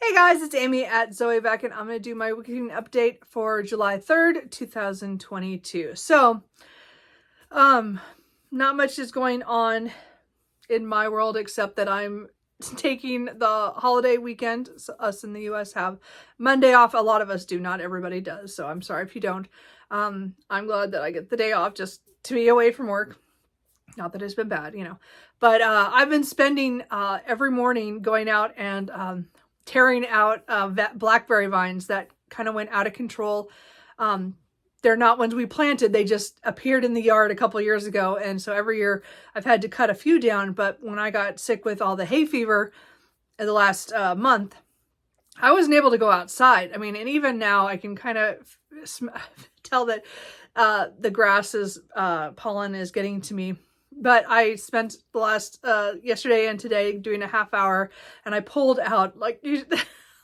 Hey guys, it's Amy at Zoe back, and I'm going to do my weekly update for July 3rd, 2022. So, not much is going on in my world except that I'm taking the holiday weekend. So us in the US have Monday off. A lot of us do, not everybody does. So I'm sorry if you don't. I'm glad that I get the day off just to be away from work. Not that it's been bad, but I've been spending every morning going out and tearing out blackberry vines that kind of went out of control. They're not ones we planted. They just appeared in the yard a couple years ago. And so every year I've had to cut a few down. But when I got sick with all the hay fever in the last month, I wasn't able to go outside. I mean, and even now I can kind of tell that the grass's pollen is getting to me. But I spent the last, yesterday and today doing a half hour, and I pulled out like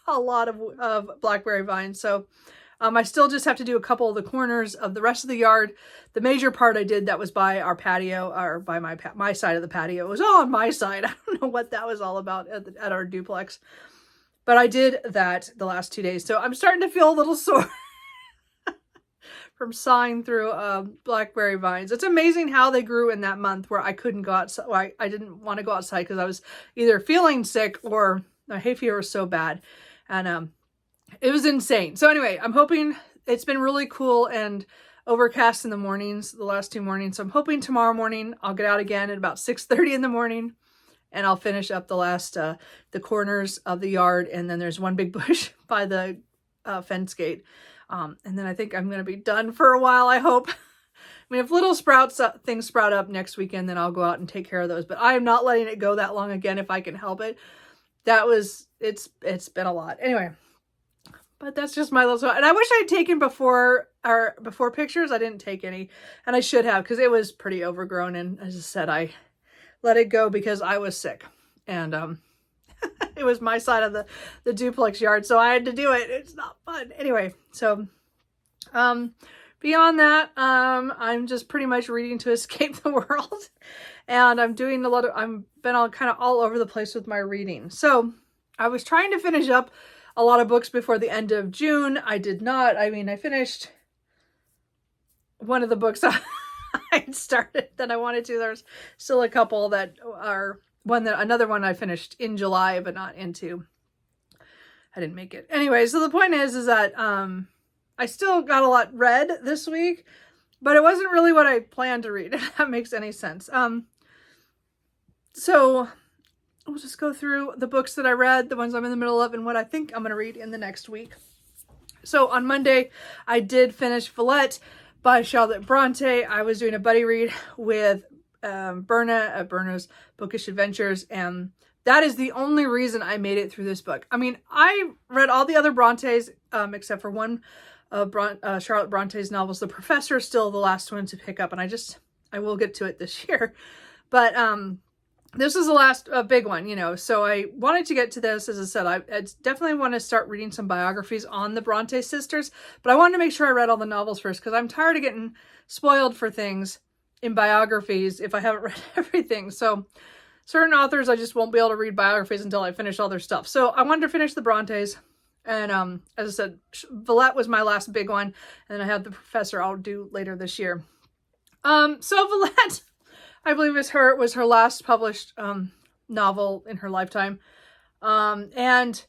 a lot of blackberry vines. So I still just have to do a couple of the corners of the rest of the yard. The major part I did that was by our patio, or by my side of the patio. It was all on my side. I don't know what that was all about at our duplex. But I did that the last 2 days. So I'm starting to feel a little sore from sawing through blackberry vines. It's amazing how they grew in that month where I couldn't go outside. I didn't want to go outside because I was either feeling sick or my hay fever was so bad. And it was insane. So anyway, I'm hoping it's been really cool and overcast in the mornings, the last 2 mornings. So I'm hoping tomorrow morning I'll get out again at about 6:30 in the morning and I'll finish up the last, the corners of the yard. And then there's one big bush by the fence gate. And then I think I'm going to be done for a while, I hope. I mean, if little things sprout up next weekend, then I'll go out and take care of those. But I am not letting it go that long again if I can help it. It's been a lot. Anyway, but that's just my little, and I wish I'd taken before pictures. I didn't take any, and I should have, because it was pretty overgrown. And as I said, I let it go because I was sick. And, it was my side of the duplex yard, so I had to do it. It's not fun. Anyway, so beyond that, I'm just pretty much reading to escape the world. And I'm doing I've been kind of all over the place with my reading. So I was trying to finish up a lot of books before the end of June. I did not. I mean, I finished one of the books I had started that I wanted to. There's still a couple that are another one I finished in July, but not into. I didn't make it. Anyway, so the point is that I still got a lot read this week, but it wasn't really what I planned to read, if that makes any sense. So we'll just go through the books that I read, the ones I'm in the middle of, and what I think I'm going to read in the next week. So on Monday, I did finish Villette by Charlotte Bronte. I was doing a buddy read with Berna at Berna's Bookish Adventures, and that is the only reason I made it through this book. I mean, I read all the other Brontes except for one of Charlotte Bronte's novels. The Professor is still the last one to pick up, and I will get to it this year. But this is the last big one, so I wanted to get to this. As I said, I definitely want to start reading some biographies on the Bronte sisters, but I wanted to make sure I read all the novels first, because I'm tired of getting spoiled for things in biographies if I haven't read everything. So certain authors, I just won't be able to read biographies until I finish all their stuff. So I wanted to finish the Brontes. And as I said, Villette was my last big one. And then I have The Professor I'll do later this year. So Villette, I believe was her last published novel in her lifetime. And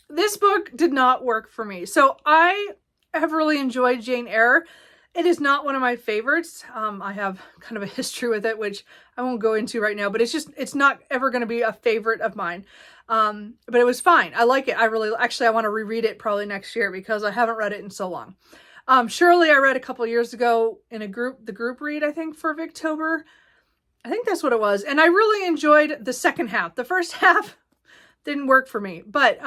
this book did not work for me. So I have really enjoyed Jane Eyre. It is not one of my favorites. I have kind of a history with it, which I won't go into right now, but it's not ever going to be a favorite of mine. But it was fine. I like it. I want to reread it probably next year because I haven't read it in so long. Shirley, I read a couple years ago in the group read, I think, for Victober. I think that's what it was. And I really enjoyed the second half. The first half didn't work for me, but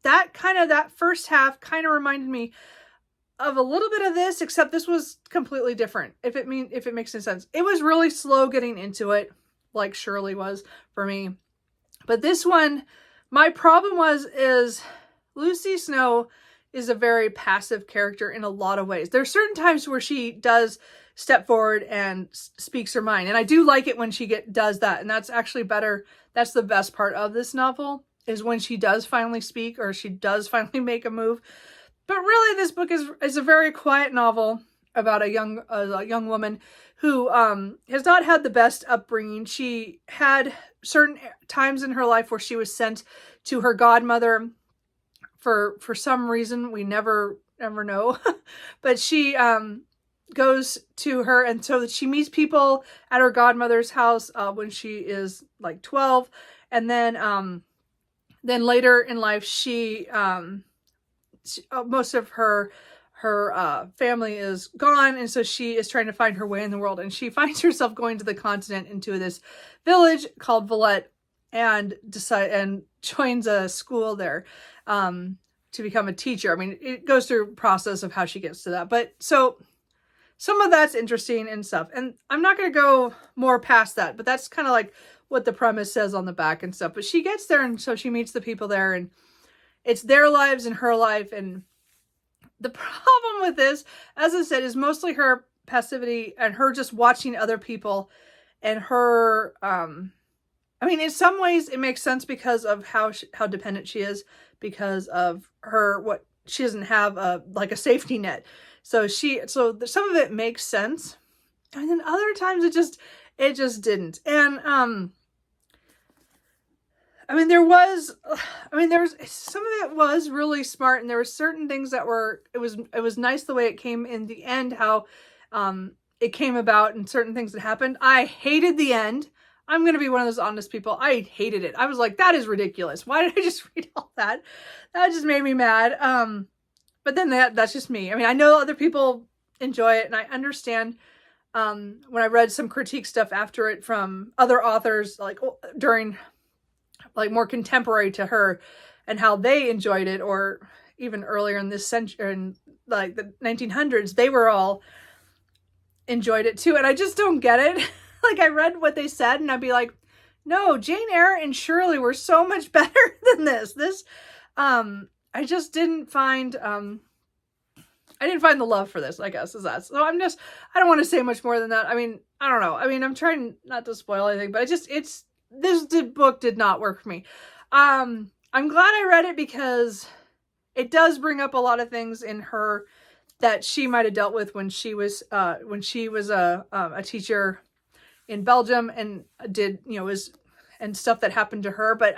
that first half kind of reminded me of a little bit of this, except this was completely different. If it makes any sense. It was really slow getting into it, like Shirley was for me. But this one, my problem is Lucy Snow is a very passive character in a lot of ways. There's certain times where she does step forward and speaks her mind, and I do like it when she does that, and that's actually better. That's the best part of this novel. is when she does finally speak, or she does finally make a move. But really, this book is a very quiet novel about a young woman who has not had the best upbringing. She had certain times in her life where she was sent to her godmother for some reason we never ever know. But she goes to her, and so she meets people at her godmother's house when she is like 12, and then later in life she most of her family is gone, and so she is trying to find her way in the world, and she finds herself going to the continent into this village called Valette, and joins a school there to become a teacher. I mean, it goes through a process of how she gets to that, but so some of that's interesting and stuff, and I'm not going to go more past that, but that's kind of like what the premise says on the back and stuff. But she gets there, and so she meets the people there, and it's their lives and her life. And the problem with this, as I said, is mostly her passivity and her just watching other people, and her I mean, in some ways it makes sense because of how dependent she is, because of what she doesn't have like a safety net. So some of it makes sense, and then other times it just didn't. And there was some of it was really smart, and there were certain things that it was nice the way it came in the end, how it came about, and certain things that happened. I hated the end. I'm going to be one of those honest people. I hated it. I was like, that is ridiculous. Why did I just read all that? That just made me mad. But then that's just me. I mean, I know other people enjoy it, and I understand when I read some critique stuff after it from other authors, like during like more contemporary to her, and how they enjoyed it, or even earlier in this century, in like the 1900s, they were all enjoyed it too. And I just don't get it. Like, I read what they said, and I'd be like, no, Jane Eyre and Shirley were so much better than this. I just didn't find, I didn't find the love for this, I guess, is that. So I don't want to say much more than that. I mean, I don't know. I mean, I'm trying not to spoil anything, but this book did not work for me. I'm glad I read it, because it does bring up a lot of things in her that she might have dealt with when she was a teacher in Belgium, and and stuff that happened to her. But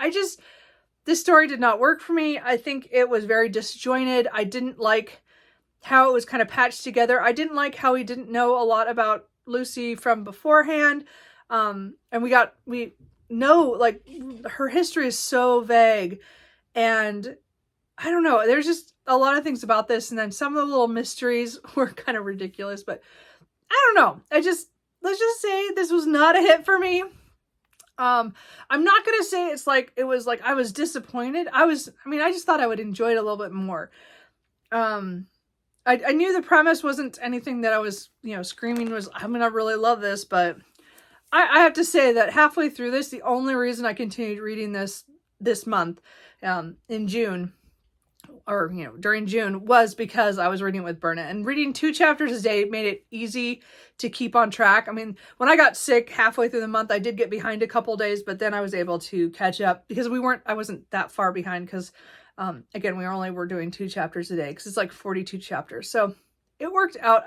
this story did not work for me. I think it was very disjointed. I didn't like how it was kind of patched together. I didn't like how we didn't know a lot about Lucy from beforehand. And we know, like, her history is so vague, and I don't know, there's just a lot of things about this, and then some of the little mysteries were kind of ridiculous, but I don't know. Let's just say this was not a hit for me. I'm not going to say it was like I was disappointed. I just thought I would enjoy it a little bit more. I knew the premise wasn't anything that I was, screaming I'm going to really love this, but I have to say that halfway through this, the only reason I continued reading this month, in June, or, during June, was because I was reading it with Berna, and reading 2 chapters a day made it easy to keep on track. I mean, when I got sick halfway through the month, I did get behind a couple days, but then I was able to catch up, because I wasn't that far behind, because, again, we were doing 2 chapters a day, because it's like 42 chapters. So it worked out.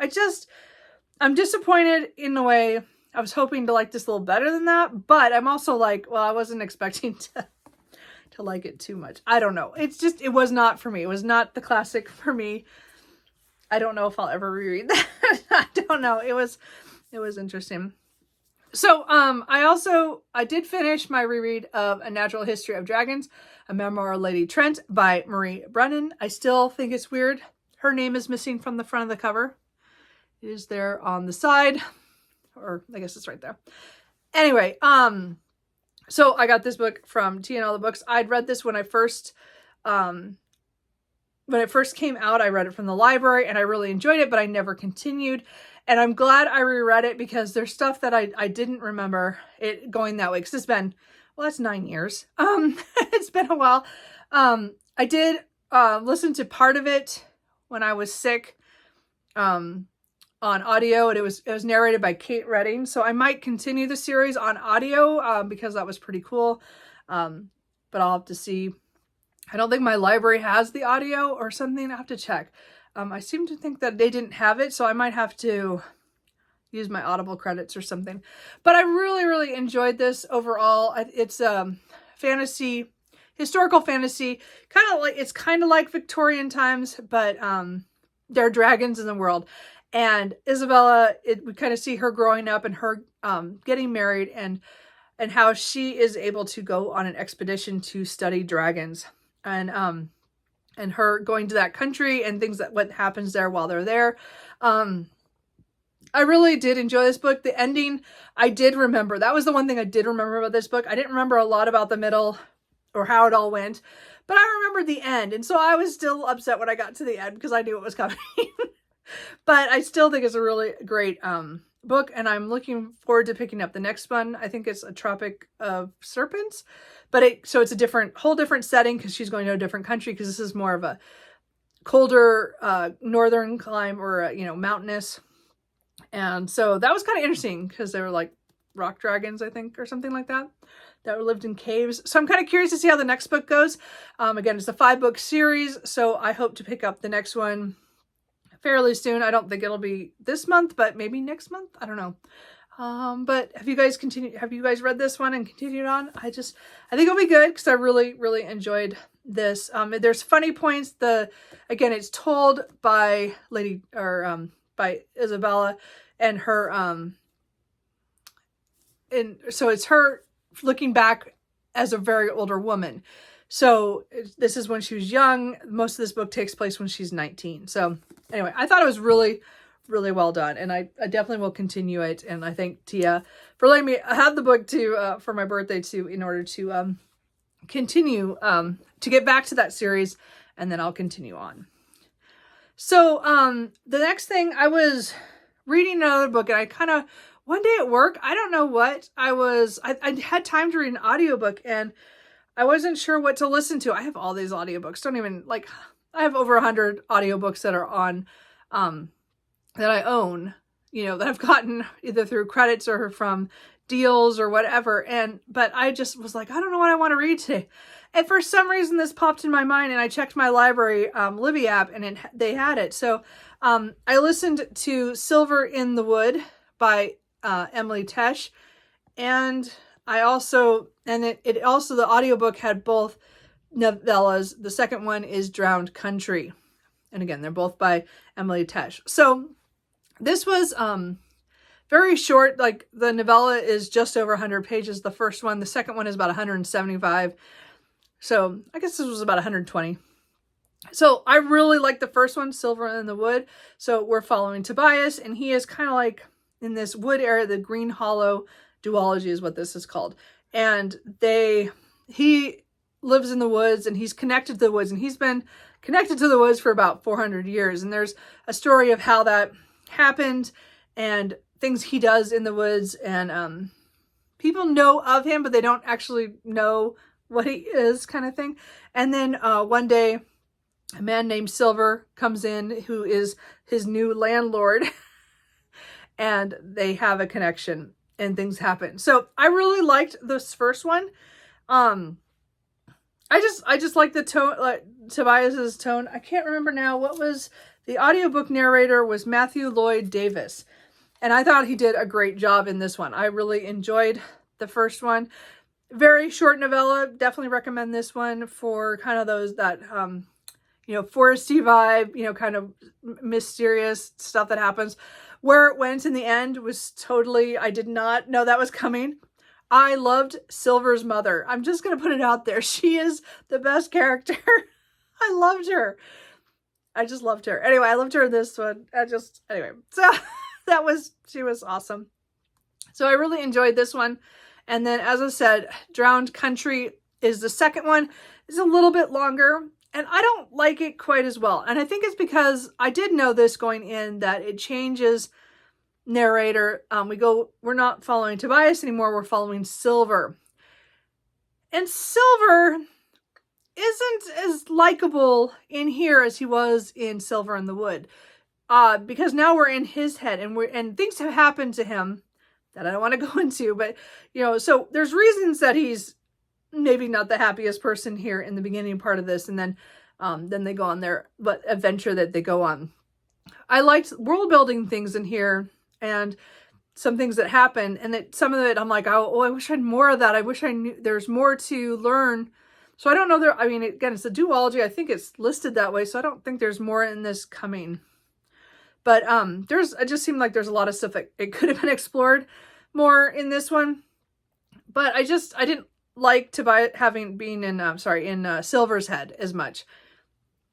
I'm disappointed in a way. I was hoping to like this a little better than that, but I'm also like, well, I wasn't expecting to like it too much. I don't know. It was not for me. It was not the classic for me. I don't know if I'll ever reread that. I don't know. It was interesting. So, I did finish my reread of A Natural History of Dragons, a memoir of Lady Trent by Marie Brennan. I still think it's weird. Her name is missing from the front of the cover. It is there on the side, or I guess it's right there. Anyway, so I got this book from TNL Books. I'd read this when it first came out. I read it from the library, and I really enjoyed it, but I never continued. And I'm glad I reread it, because there's stuff that I didn't remember it going that way. Because it's been, that's 9 years. It's been a while. I did listen to part of it when I was sick on audio, and it was narrated by Kate Redding. So I might continue the series on audio, because that was pretty cool. but I'll have to see. I don't think my library has the audio or something. I have to check. I seem to think that they didn't have it, so I might have to use my Audible credits or something. But I really, really enjoyed this overall. It's fantasy, historical fantasy, it's kind of like Victorian times, but there are dragons in the world. And Isabella, we kind of see her growing up and her getting married, and how she is able to go on an expedition to study dragons, and her going to that country and what happens there while they're there. I really did enjoy this book. The ending, I did remember. That was the one thing I did remember about this book. I didn't remember a lot about the middle or how it all went, but I remembered the end. And so I was still upset when I got to the end because I knew it was coming. But I still think it's a really great book, and I'm looking forward to picking up the next one. I think it's A Tropic of Serpents, but so it's a whole different setting because she's going to a different country, because this is more of a colder northern climb, or mountainous. And so that was kind of interesting because they were like rock dragons, I think, or something like that lived in caves. So I'm kind of curious to see how the next book goes. Again, it's a 5-book series, so I hope to pick up the next one fairly soon. I don't think it'll be this month, but maybe next month. I don't know. But have you guys read this one and continued on? I think it'll be good because I really, really enjoyed this. There's funny points. Again, it's told by by Isabella and her, and so it's her looking back as a very older woman. So this is when she was young. Most of this book takes place when she's 19. So anyway, I thought it was really, really well done, and I definitely will continue it. And I thank Tia for letting me have the book for my birthday in order to continue to get back to that series, and then I'll continue on. So the next thing, I was reading another book, and I one day at work, I don't know what I had time to read an audiobook, and I wasn't sure what to listen to. I have all these audiobooks. I have over 100 audiobooks that are on, that I own, that I've gotten either through credits or from deals or whatever. But I just was like, I don't know what I want to read today. And for some reason, this popped in my mind, and I checked my library Libby app, and they had it. So I listened to Silver in the Wood by Emily Tesh, and I also, the audiobook had both novellas. The second one is Drowned Country. And again, they're both by Emily Tesh. So this was very short. Like, the novella is just over 100 pages, the first one. The second one is about 175. So I guess this was about 120. So I really like the first one, Silver in the Wood. So we're following Tobias, and he is kind of like in this wood area. The Green Hollow duology is what this is called. And he lives in the woods, and he's connected to the woods, and he's been connected to the woods for about 400 years. And there's a story of how that happened and things he does in the woods. And people know of him, but they don't actually know what he is, kind of thing. And then one day, a man named Silver comes in, who is his new landlord, and they have a connection, and things happen. So I really liked this first one. I just like the tone, like Tobias's tone. I can't remember now what was the audiobook narrator was Matthew Lloyd Davis, and I thought he did a great job in this one. I really enjoyed the first one. Very short novella. Definitely recommend this one for kind of those that foresty vibe, kind of mysterious stuff that happens. Where it went in the end was totally, I did not know that was coming. I loved Silver's mother. I'm just going to put it out there. She is the best character. I loved her. I just loved her. Anyway, I loved her in this one. So she was awesome. So I really enjoyed this one. And then, as I said, Drowned Country is the second one. It's a little bit longer, and I don't like it quite as well. And I think it's because I did know this going in, that it changes narrator. We're not following Tobias anymore. We're following Silver. And Silver isn't as likable in here as he was in Silver in the Wood. Because now we're in his head, and things have happened to him that I don't want to go into, but so there's reasons that he's maybe not the happiest person here in the beginning part of this, and then they go on their adventure that they go on. I liked world building things in here and some things that happen, and that some of it I'm like, oh, I wish I had more of that. I wish I knew there's more to learn. So I don't know I mean, again, it's a duology. I think it's listed that way, so I don't think there's more in this coming. But it just seemed like there's a lot of stuff that it could have been explored more in this one. But I didn't like to buy it being in Silver's Head as much.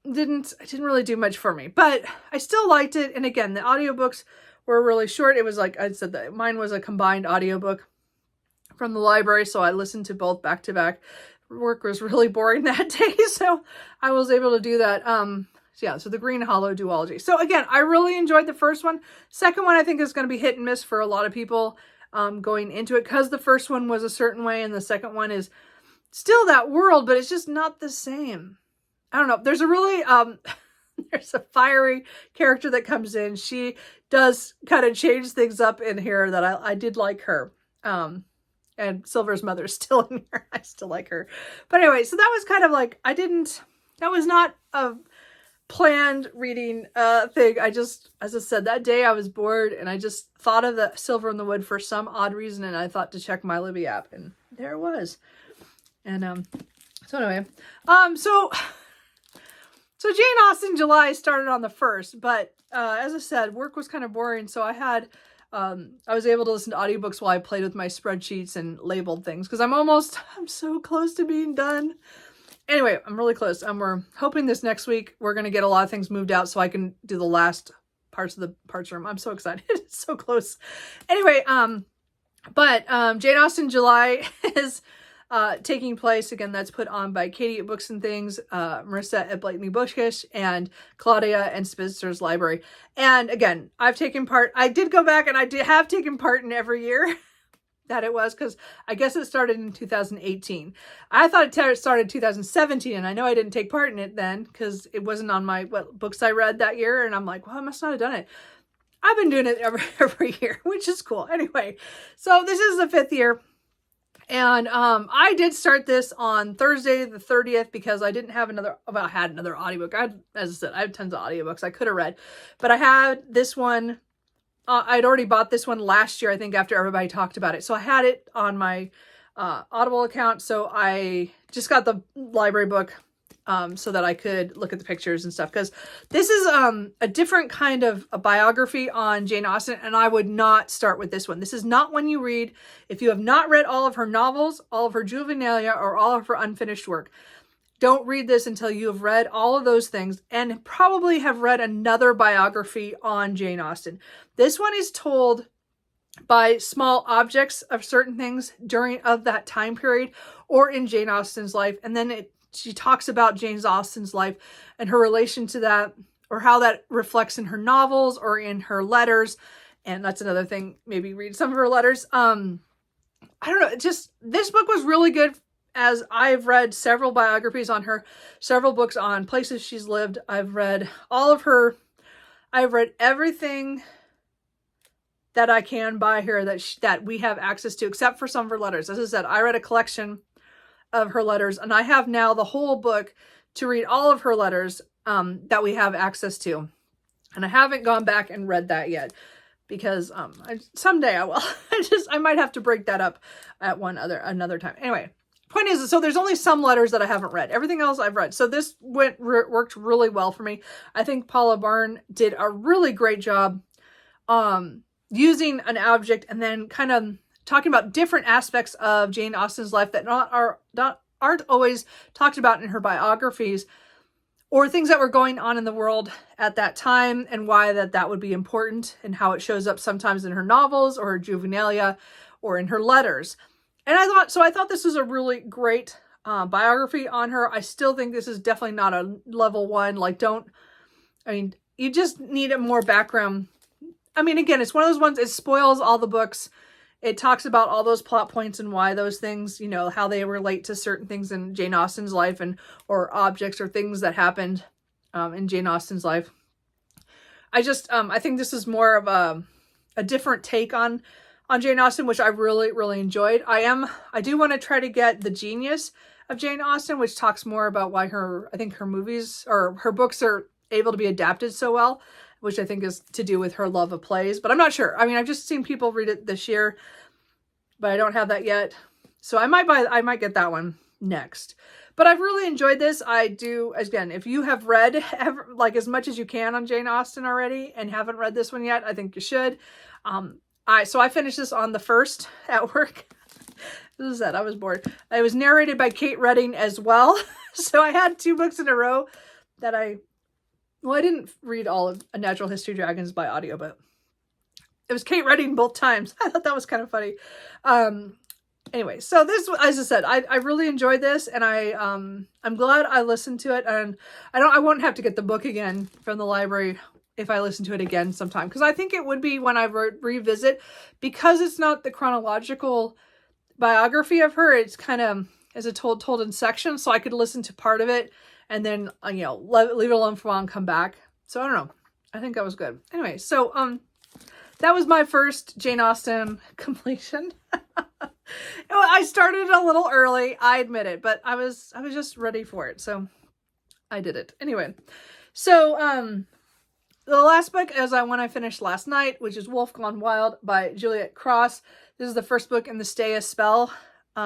It didn't really do much for me, but I still liked it. And again, the audiobooks were really short. It was like I said, that mine was a combined audiobook from the library, so I listened to both back to back. Work was really boring that day, so I was able to do that. So the Green Hollow duology. So again, I really enjoyed the first one. Second one I think is going to be hit and miss for a lot of people going into it, because the first one was a certain way and the second one is still that world, but it's just not the same. I don't know. There's a really there's a fiery character that comes in. She does kind of change things up in here that I did like her. And Silver's mother's still in here. I still like her. But anyway, so that was kind of like, that was not a planned reading thing. As I said, that day I was bored and I just thought of the Silver in the Wood for some odd reason, and I thought to check my Libby app, and there it was. And so anyway, so Jane Austen July started on the 1st, but as I said, work was kind of boring, so I was able to listen to audiobooks while I played with my spreadsheets and labeled things, because I'm so close to being done. Anyway, I'm really close. We're hoping this next week we're going to get a lot of things moved out so I can do the last parts of the parts room. I'm so excited. It's so close. Anyway, Jane Austen July is taking place. Again, that's put on by Katie at Books and Things, Marissa at Blakeney Bookish, and Claudia and Spitzer's Library. And again, I've taken part. I did go back and I have taken part in every year that it was, because I guess it started in 2018. I thought it started in 2017, and I know I didn't take part in it then because it wasn't on my books I read that year, and I'm like, well, I must not have done it. I've been doing it every year, which is cool. Anyway, so this is the 5th year. And I did start this on Thursday the 30th because I didn't have I had another audiobook. As I said, I have tons of audiobooks I could have read, but I had this one. I'd already bought this one last year, I think, after everybody talked about it. So I had it on my Audible account. So I just got the library book so that I could look at the pictures and stuff. Because this is a different kind of a biography on Jane Austen, and I would not start with this one. This is not one you read if you have not read all of her novels, all of her juvenilia, or all of her unfinished work. Don't read this until you have read all of those things and probably have read another biography on Jane Austen. This one is told by small objects of certain things of that time period or in Jane Austen's life. And then she talks about Jane Austen's life and her relation to that, or how that reflects in her novels or in her letters. And that's another thing, maybe read some of her letters. I don't know. This book was really good, as I've read several biographies on her, several books on places she's lived. I've read all of her. I've read everything that I can by her that we have access to, except for some of her letters. As I said, I read a collection of her letters, and I have now the whole book to read all of her letters that we have access to. And I haven't gone back and read that yet, because someday I will. I might have to break that up at another time. Anyway. Point is, so there's only some letters that I haven't read. Everything else I've read. So this worked really well for me. I think Paula Byrne did a really great job using an object and then kind of talking about different aspects of Jane Austen's life that aren't always talked about in her biographies, or things that were going on in the world at that time, and why that would be important, and how it shows up sometimes in her novels or her juvenilia or in her letters. And I thought this was a really great biography on her. I still think this is definitely not a level 1. You just need a more background. I mean, again, it's one of those ones, it spoils all the books. It talks about all those plot points and why those things, how they relate to certain things in Jane Austen's life, or objects or things that happened in Jane Austen's life. I think this is more of a different take on on Jane Austen, which I really, really enjoyed. I do want to try to get The Genius of Jane Austen, which talks more about why I think her movies or her books are able to be adapted so well, which I think is to do with her love of plays, but I'm not sure. I mean, I've just seen people read it this year, but I don't have that yet. So I might get that one next. But I've really enjoyed this. I do, again, if you have read like as much as you can on Jane Austen already and haven't read this one yet, I think you should. So I finished this on the 1st at work. This is it. I was bored. It was narrated by Kate Reading as well. So I had 2 books in a row that I didn't read all of A Natural History of Dragons by audio, but it was Kate Reading both times. I thought that was kind of funny. Anyway, so this, as I said, I really enjoyed this, and I'm glad I listened to it, and I won't have to get the book again from the library if I listen to it again sometime, because I think it would be when I revisit, because it's not the chronological biography of her. It's kind of as told in sections, so I could listen to part of it and then leave it alone for a while and come back. So I don't know. I think that was good. Anyway, so that was my first Jane Austen completion. I started a little early, I admit it, but I was just ready for it, so I did it. Anyway, so the last book is one I finished last night, which is Wolf Gone Wild by Juliet Cross. This is the first book in the Stay a Spell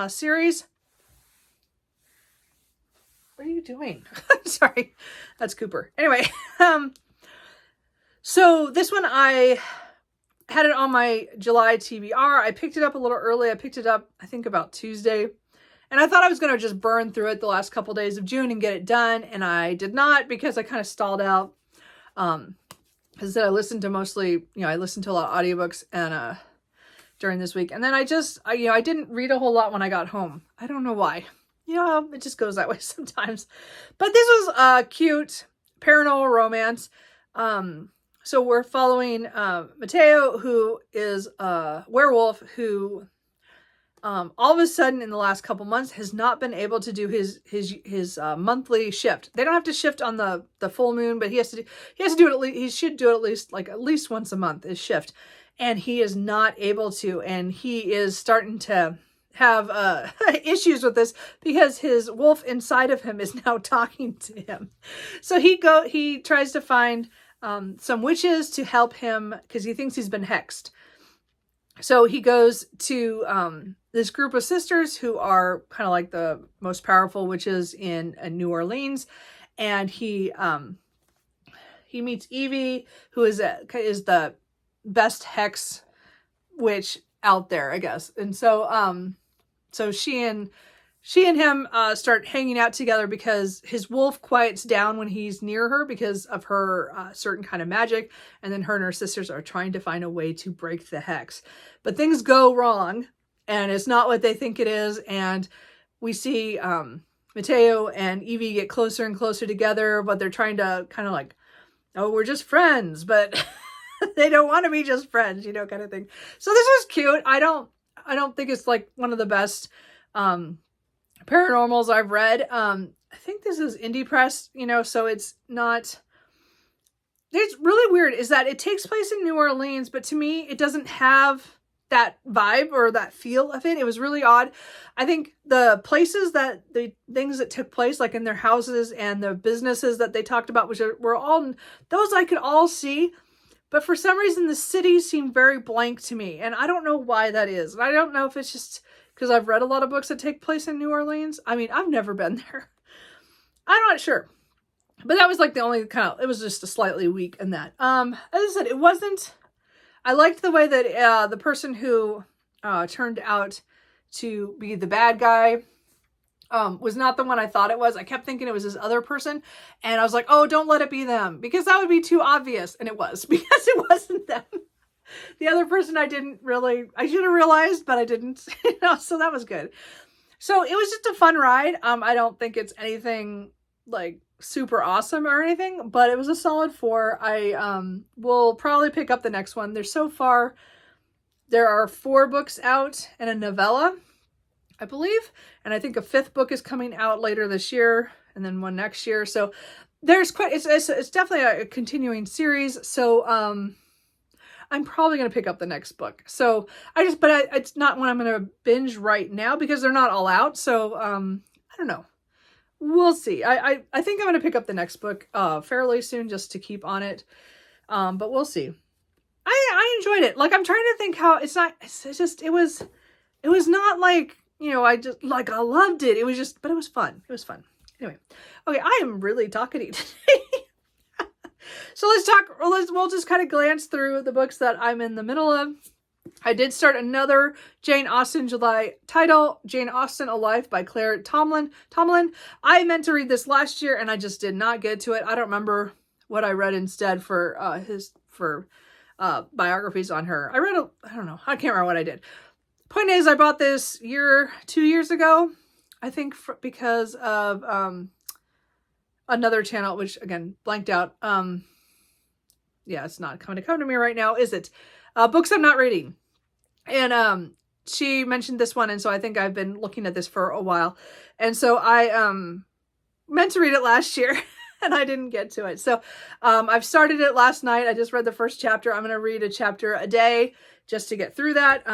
series. What are you doing? Sorry, that's Cooper. Anyway, so this one I had it on my July TBR. I picked it up a little early. I picked it up, I think, about Tuesday. And I thought I was going to just burn through it the last couple days of June and get it done. And I did not, because I kind of stalled out. As I said, I listened to I listened to a lot of audiobooks and during this week. And then I didn't read a whole lot when I got home. I don't know why. It just goes that way sometimes. But this was a cute paranormal romance. So we're following Mateo, who is a werewolf who all of a sudden in the last couple months has not been able to do his monthly shift. They don't have to shift on the full moon, but he should do it at least once a month, his shift. And he is not able to, and he is starting to have issues with this because his wolf inside of him is now talking to him. So he tries to find some witches to help him because he thinks he's been hexed. So he goes to this group of sisters who are kind of like the most powerful witches in New Orleans, and he meets Evie, who is the best hex witch out there, I guess. And so so she and him start hanging out together because his wolf quiets down when he's near her because of her certain kind of magic. And then her and her sisters are trying to find a way to break the hex. But things go wrong, and it's not what they think it is. And we see Mateo and Evie get closer and closer together, but they're trying to kind of like, oh, we're just friends, but they don't want to be just friends, kind of thing. So this was cute. I don't think it's like one of the best paranormals I've read. I think this is indie press, so it's not. It's really weird is that it takes place in New Orleans, but to me, it doesn't have that vibe or that feel of it. It was really odd. I think the things that took place, like in their houses and the businesses that they talked about, which were all, those I could all see. But for some reason, the city seemed very blank to me. And I don't know why that is. And I don't know if it's just because I've read a lot of books that take place in New Orleans. I mean, I've never been there. I'm not sure. But that was like the only it was just a slightly weak in that. As I said, it wasn't, I liked the way that the person who turned out to be the bad guy was not the one I thought it was. I kept thinking it was this other person. And I was like, oh, don't let it be them. Because that would be too obvious. And it was. Because it wasn't them. The other person I should have realized, but I didn't. So that was good. So it was just a fun ride. I don't think it's anything like super awesome or anything. But it was a solid 4. I will probably pick up the next one. There are 4 books out and a novella, I believe. And I think a 5th book is coming out later this year and then one next year. So there's it's definitely a continuing series. So, I'm probably going to pick up the next book. So it's not one I'm going to binge right now because they're not all out. So, I don't know. We'll see. I think I'm going to pick up the next book, fairly soon just to keep on it. But we'll see. I enjoyed it. Like, I'm trying to think how it was not like, you know, I loved it. It was just, but it was fun. It was fun. Anyway. Okay. I am really talkative today. So we'll just kind of glance through the books that I'm in the middle of. I did start another Jane Austen July title, Jane Austen, A Life by Claire Tomlin. I meant to read this last year and I just did not get to it. I don't remember what I read instead for biographies on her. I don't know. I can't remember what I did. Point is, I bought this 2 years ago, I think, because of another channel, which again blanked out. Yeah, it's not coming to come to me right now, is it? Books I'm not reading. And she mentioned this one, and so I think I've been looking at this for a while. And so I meant to read it last year and I didn't get to it. So I've started it last night. I just read the first chapter. I'm going to read a chapter a day just to get through that.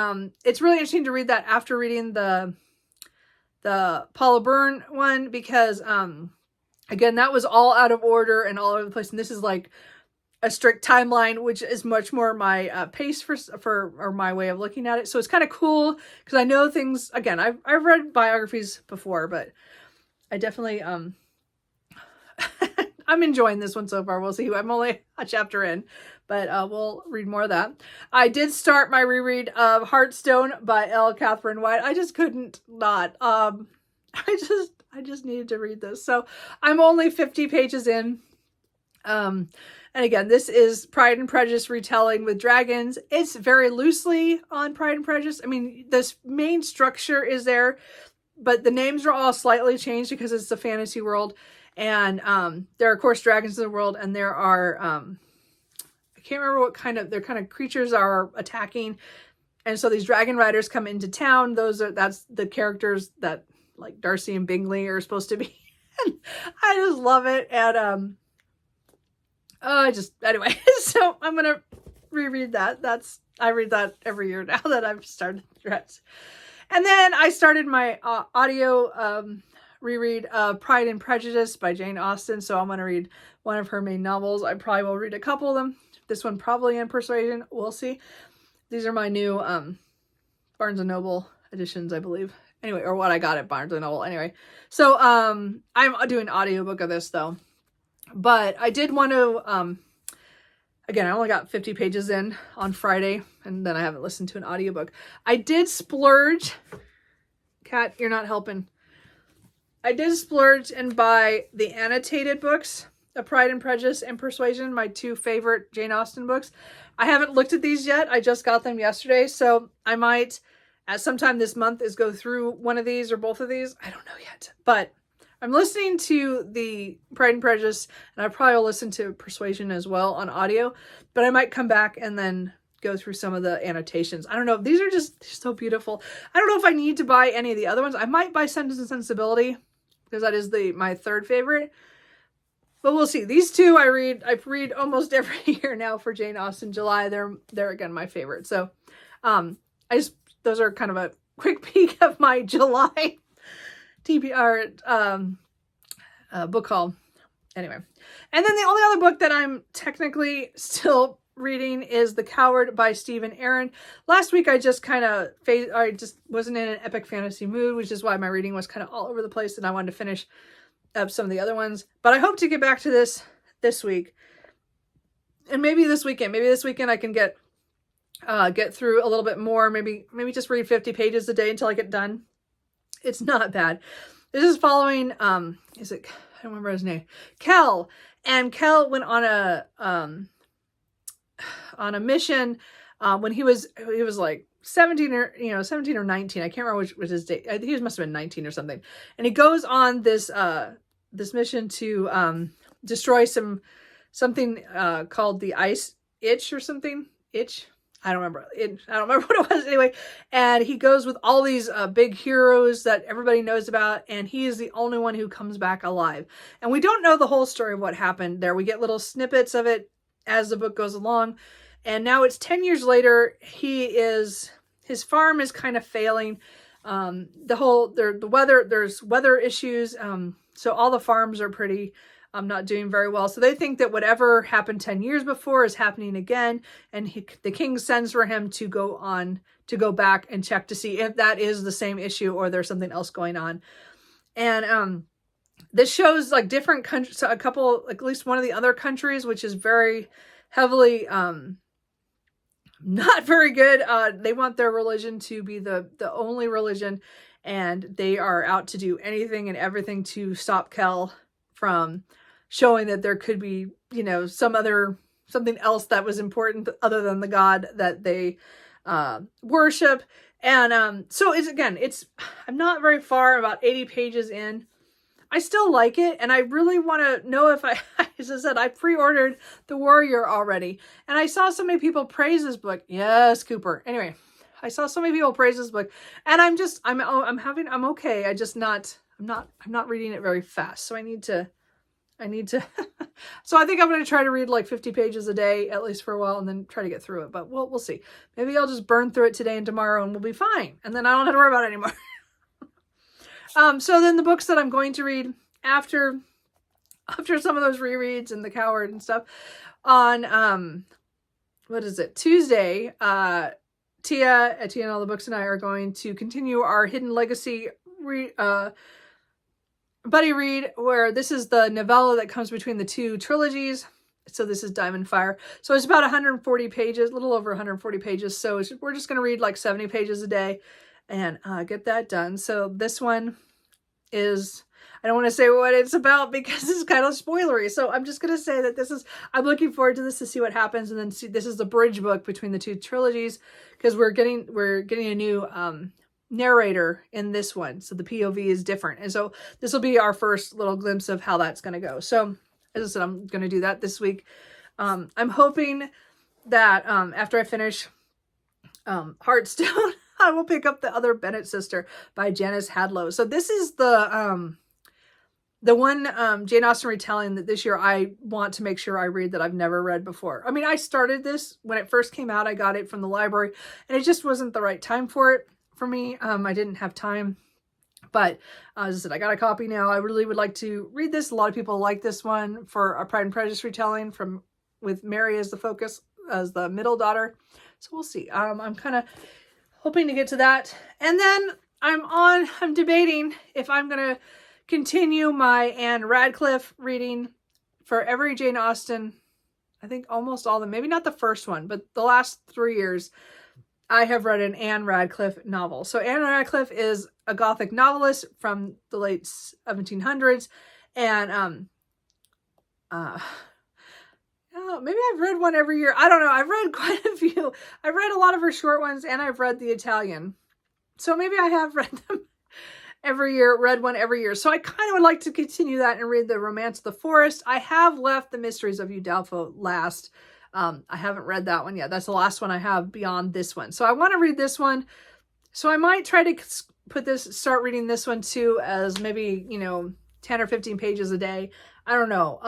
It's really interesting to read that after reading the Paula Byrne one because again, that was all out of order and all over the place. And this is like a strict timeline, which is much more my pace or my way of looking at it. So it's kind of cool because I know things. Again, I've read biographies before, but I definitely I'm enjoying this one so far. We'll see. I'm only a chapter in, but we'll read more of that. I did start my reread of Heartstone by L. Catherine White. I just couldn't not. I just needed to read this. So I'm only 50 pages in. And again, this is Pride and Prejudice retelling with dragons. It's very loosely on Pride and Prejudice. I mean, this main structure is there, but the names are all slightly changed because it's a fantasy world. And there are, of course, dragons in the world, and there are, I can't remember what their kind of creatures are attacking. And so these dragon riders come into town. That's the characters that like Darcy and Bingley are supposed to be. I just love it. And anyway, so I'm gonna reread that. I read that every year now that I've started threats. And then I started my audio reread of Pride and Prejudice by Jane Austen. So I'm gonna read one of her main novels. I probably will read a couple of them. This one probably in Persuasion. We'll see. These are my new Barnes & Noble editions, I believe. Anyway, or what I got at Barnes & Noble. Anyway, so I'm doing an audiobook of this though. But I did want to, again, I only got 50 pages in on Friday, and then I haven't listened to an audiobook. I did splurge. Kat, you're not helping. I did splurge and buy the annotated books of Pride and Prejudice and Persuasion, my two favorite Jane Austen books. I haven't looked at these yet. I just got them yesterday, so I might, at sometime this month, go through one of these or both of these. I don't know yet, but I'm listening to the Pride and Prejudice, and I probably will listen to Persuasion as well on audio, but I might come back and then go through some of the annotations. I don't know. They're so beautiful. I don't know if I need to buy any of the other ones. I might buy Sense and Sensibility because that is my third favorite, but we'll see. These two I read almost every year now for Jane Austen July. They're again my favorite. So, those are kind of a quick peek of my July TBR book haul. Anyway, and then the only other book that I'm technically still reading is The Coward by Stephen Aaron. Last week I just I just wasn't in an epic fantasy mood, which is why my reading was kind of all over the place, and I wanted to finish up some of the other ones. But I hope to get back to this week, and maybe this weekend. Maybe this weekend I can get through a little bit more. Maybe just read 50 pages a day until I get done. It's not bad. This is following, I don't remember his name, Kel. And Kel went on a mission when he was like 17 or 19. I can't remember which was his date. I think he must have been 19 or something. And he goes on this mission to destroy something called the Ice Itch or something. Itch. I don't remember what it was anyway. And he goes with all these big heroes that everybody knows about, and he is the only one who comes back alive. And we don't know the whole story of what happened there. We get little snippets of it as the book goes along. And now it's 10 years later. His farm is kind of failing. There's weather issues. So all the farms are pretty, not doing very well. So they think that whatever happened 10 years before is happening again. And the king sends for him to go back and check to see if that is the same issue or there's something else going on. And, this shows like different countries, so at least one of the other countries, which is very heavily, not very good. They want their religion to be the only religion, and they are out to do anything and everything to stop Kel from showing that there could be, something else that was important other than the God that they worship. And so I'm not very far, about 80 pages in. I still like it, and I really want to know if as I said, I pre-ordered The Warrior already, and I saw so many people praise this book. Yes, Cooper. Anyway, I saw so many people praise this book, and I'm okay. I'm not reading it very fast, so I need to, so I think I'm going to try to read like 50 pages a day, at least for a while, and then try to get through it, but we'll see. Maybe I'll just burn through it today and tomorrow, and we'll be fine, and then I don't have to worry about it anymore. So then the books that I'm going to read after some of those rereads and The Coward and stuff on, Tuesday, Tia and All the Books and I are going to continue our Hidden Legacy buddy read, where this is the novella that comes between the two trilogies. So this is Diamond Fire. So it's about 140 pages, a little over 140 pages. So we're just going to read like 70 pages a day and get that done. So this one is, I don't want to say what it's about because it's kind of spoilery. So I'm just going to say that I'm looking forward to this to see what happens. And then this is the bridge book between the two trilogies, because we're getting a new narrator in this one. So the POV is different. And so this will be our first little glimpse of how that's going to go. So as I said, I'm going to do that this week. I'm hoping that after I finish Heartstone, I will pick up The Other Bennett Sister by Janice Hadlow. So this is the one Jane Austen retelling that this year I want to make sure I read that I've never read before. I mean, I started this when it first came out. I got it from the library, and it just wasn't the right time for me. I didn't have time. But as I said, I got a copy now. I really would like to read this. A lot of people like this one for a Pride and Prejudice retelling with Mary as the focus, as the middle daughter. So we'll see. I'm kind of hoping to get to that. And then I'm debating if I'm going to continue my Anne Radcliffe reading for every Jane Austen. I think almost all of them, maybe not the first one, but the last 3 years, I have read an Anne Radcliffe novel. So Anne Radcliffe is a Gothic novelist from the late 1700s. And maybe I've read one every year. I don't know. I've read quite a few. I've read a lot of her short ones, and I've read The Italian. So maybe I have read them read one every year. So I kind of would like to continue that and read The Romance of the Forest. I have left The Mysteries of Udolpho last. I haven't read that one yet. That's the last one I have beyond this one. So I want to read this one. So I might try to start reading this one too, as maybe, 10 or 15 pages a day. I don't know.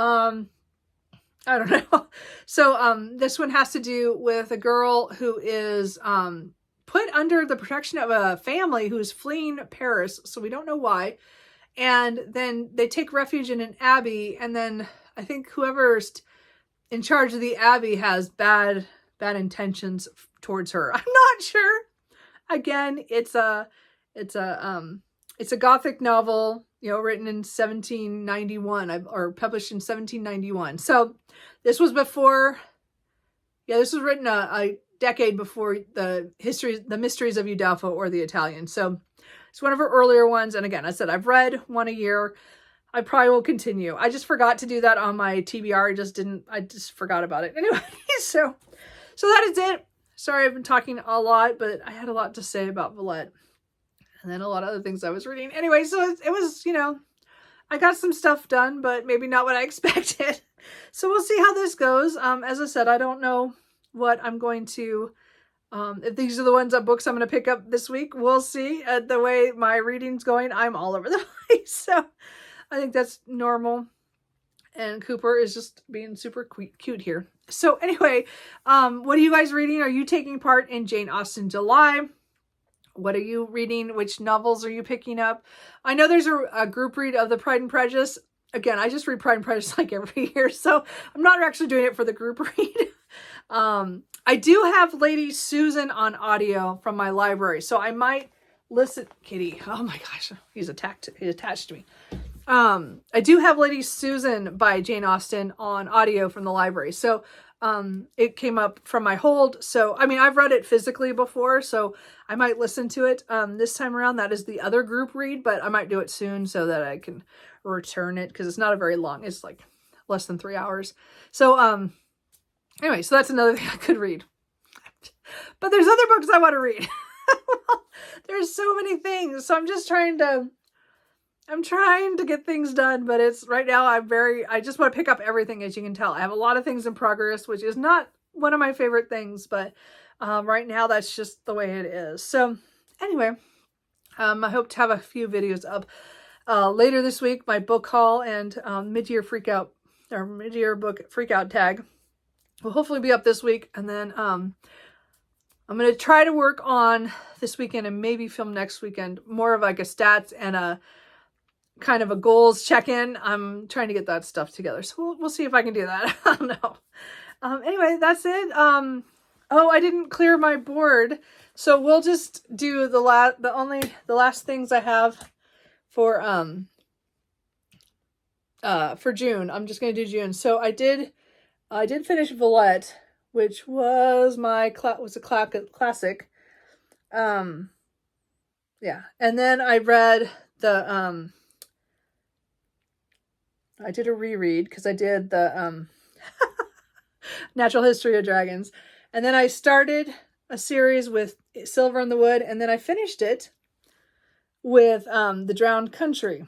I don't know. So this one has to do with a girl who is put under the protection of a family who's fleeing Paris. So we don't know why. And then they take refuge in an abbey. And then I think whoever's in charge of the abbey has bad intentions towards her. I'm not sure. Again, it's a Gothic novel, written in 1791 or published in 1791. So this was written a decade before the Mysteries of Udolpho or The Italian. So it's one of her earlier ones. And again, I said, I've read one a year. I probably will continue. I just forgot to do that on my TBR. I just forgot about it. Anyway, so that is it. Sorry, I've been talking a lot, but I had a lot to say about Villette. And then a lot of other things I was reading. Anyway, so it was, I got some stuff done, but maybe not what I expected. So we'll see how this goes. As I said, I don't know what I'm going to, if these are the books I'm going to pick up this week. We'll see. The way my reading's going, I'm all over the place. So I think that's normal. And Cooper is just being super cute here. So anyway, what are you guys reading? Are you taking part in Jane Austen July? What are you reading? Which novels are you picking up? I know there's a group read of the Pride and Prejudice. Again, I just read Pride and Prejudice like every year, so I'm not actually doing it for the group read. I do have Lady Susan on audio from my library, so I might listen. Kitty, oh my gosh, he's attached to me. I do have Lady Susan by Jane Austen on audio from the library, so it came up from my hold. So I mean, I've read it physically before, so I might listen to it this time around. That is the other group read, but I might do it soon so that I can return it, because it's not a very long, it's like less than 3 hours. So anyway, so that's another thing I could read, but there's other books I want to read. There's so many things, so I'm trying to get things done, but it's right now I just want to pick up everything. As you can tell, I have a lot of things in progress, which is not one of my favorite things, but right now that's just the way it is. So anyway, I hope to have a few videos up later this week. My book haul and mid-year book freakout tag will hopefully be up this week, and then I'm going to try to work on this weekend and maybe film next weekend more of like a stats and a kind of a goals check-in. I'm trying to get that stuff together, so we'll see if I can do that. I don't know. Anyway, that's it. Oh, I didn't clear my board, so we'll just do the last things I have for June. I'm just gonna do June. So I did finish Villette, which was a classic. Yeah, and then I read the I did a reread because I did the Natural History of Dragons. And then I started a series with Silver in the Wood, and then I finished it with The Drowned Country.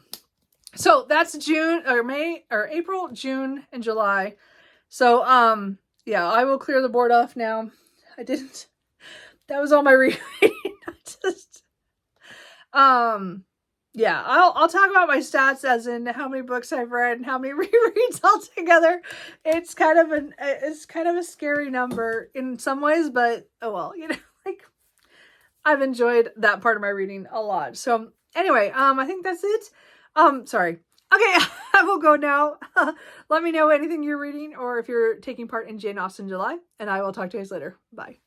So that's April, June, and July. So yeah, I will clear the board off now. That was all my rereading. Yeah, I'll talk about my stats, as in how many books I've read and how many rereads altogether. It's kind of a scary number in some ways, but oh well, like I've enjoyed that part of my reading a lot. So anyway, I think that's it. Sorry. Okay, I will go now. Let me know anything you're reading or if you're taking part in Jane Austen July, and I will talk to you guys later. Bye.